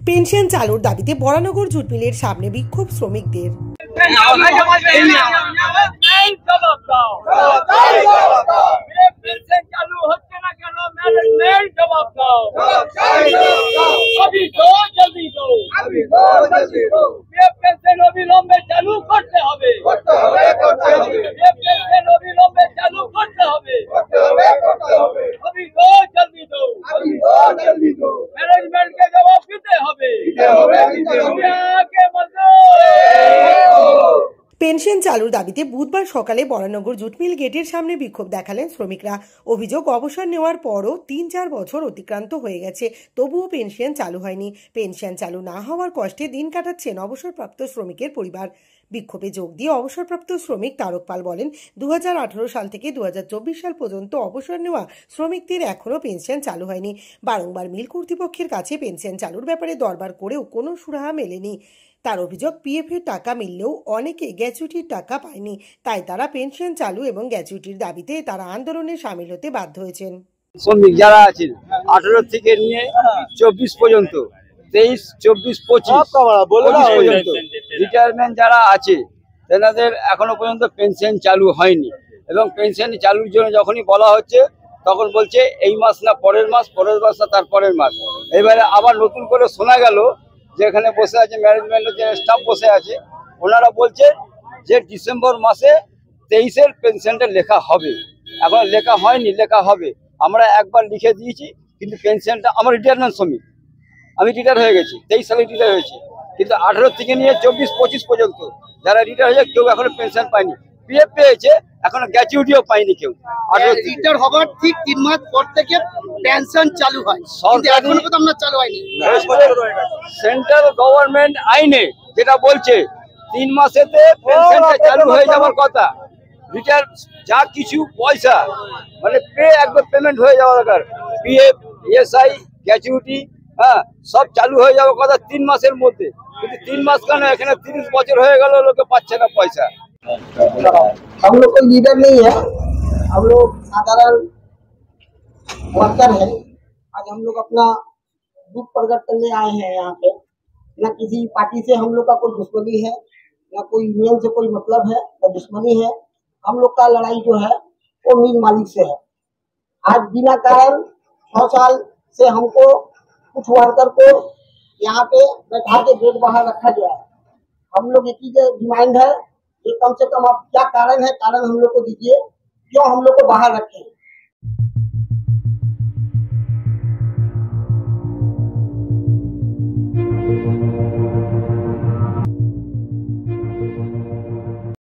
Pension চালুর দাবিতে Baranagar jute মিলের সামনে বিক্ষোভ শ্রমিকদের। পেনশন চালুর দাবিতে বুধবার সকালে বরানগর জুট মিল গেটের সামনে বিক্ষোভ দেখালেন শ্রমিকরা। অভিযোগ, অবসর নেওয়ার পরও ৩-৪ বছর অতিক্রান্ত হয়ে গেছে, তবুও পেনশন চালু হয়নি। পেনশন চালু না হওয়ার কষ্টে দিন কাটাচ্ছেন অবসরপ্রাপ্ত শ্রমিকের পরিবার। বিক্ষোভে যোগ দিয়ে অবসরপ্রাপ্ত শ্রমিক তারক পাল বলেন, 2018 সাল থেকে 2024 সাল পর্যন্ত অবসর নেওয়া শ্রমিকদের এখনও পেনশন চালু হয়নি। বারংবার মিল কর্তৃপক্ষের কাছে পেনশন চালুর ব্যাপারে দরবার করেও কোনো সুরাহা মেলেনি। তার অভিযোগ, পিএফ এর টাকা মিললেও অনেকে গ্র্যাচুইটির টাকা পায়নি, তাই তারা পেনশন চালু এবং গ্র্যাচুইটির দাবিতে তারা আন্দোলনে সামিল হতে বাধ্য হয়েছেন। শ্রমিক যারা আছেন 18 থেকে নিয়ে 24 পর্যন্ত, 23, 24, 25 পর্যন্ত রিটায়ারমেন্ট যারা আছে তেনাদের এখনো পর্যন্ত পেনশন চালু হয়নি। এবং পেনশন চালুর জন্য যখনই বলা হচ্ছে তখন বলছে এই মাস না পরের মাস, পরের মাস না তার পরের মাস। এবারে আবার নতুন করে শোনা গেল যে এখানে বসে আছে ম্যানেজমেন্টের যে স্টাফ বসে আছে, ওনারা বলছে যে ডিসেম্বর মাসে 23-এর পেনশনটা লেখা হবে। এখন লেখা হয়নি, লেখা হবে। আমরা একবার লিখে দিয়েছি, কিন্তু পেনশনটা আমার রিটায়ারমেন্ট শ্রমিক, আমি রিটায়ার হয়ে গেছি, 23 সালে রিটায়ার হয়েছি, কিন্তু 18 থেকে নিয়ে 24-25 পর্যন্ত যারা রিটায়ার হয়েছে কেউ এখনো পেনশন পায়নি। পিএফ পেয়েছে, এখনো গ্র্যাচুইটিও পায়নি কেউ। রিটায়ার হবার ঠিক 3 মাস পর থেকে পেনশন চালু হয়, এখনো পর্যন্ত আমরা চালু হয়নি। সেন্ট্রাল গভর্নমেন্ট আইনে যেটা বলছে 3 মাসেতে পেনশনটা চালু হয়ে যাওয়ার কথা। রিটায়ার যা কিছু পয়সা মানে একবার পেমেন্ট হয়ে যাওয়া দরকার, পিএফ, ইএসআই, গ্র্যাচুইটি, সব চালু হয়ে যাওয়ার কথা 3 মাসের মধ্যে। কিন্তু 3 মাস কেন, এখানে 30 বছর হয়ে গেল লোকে পাচ্ছে না পয়সা। हम लोग कोई लीडर नहीं है, हम लोग साधारण वर्कर है। आज हम लोग अपना दुख प्रकट करने आए हैं यहाँ पे। न किसी पार्टी से हम लोग का कोई दुश्मनी है, न कोई यूनियन से कोई मतलब है, न दुश्मनी है। हम लोग का लड़ाई जो है वो मिल मालिक से है। आज बिना कारण 6 साल से हमको कुछ वर्कर को यहाँ पे बैठा के गेट बाहर रखा गया है। हम लोग एक ही डिमांड है, ये कम से कम आप क्या कारण है, कारण हम लोग को दीजिए, क्यों हम लोग को बाहर रखें।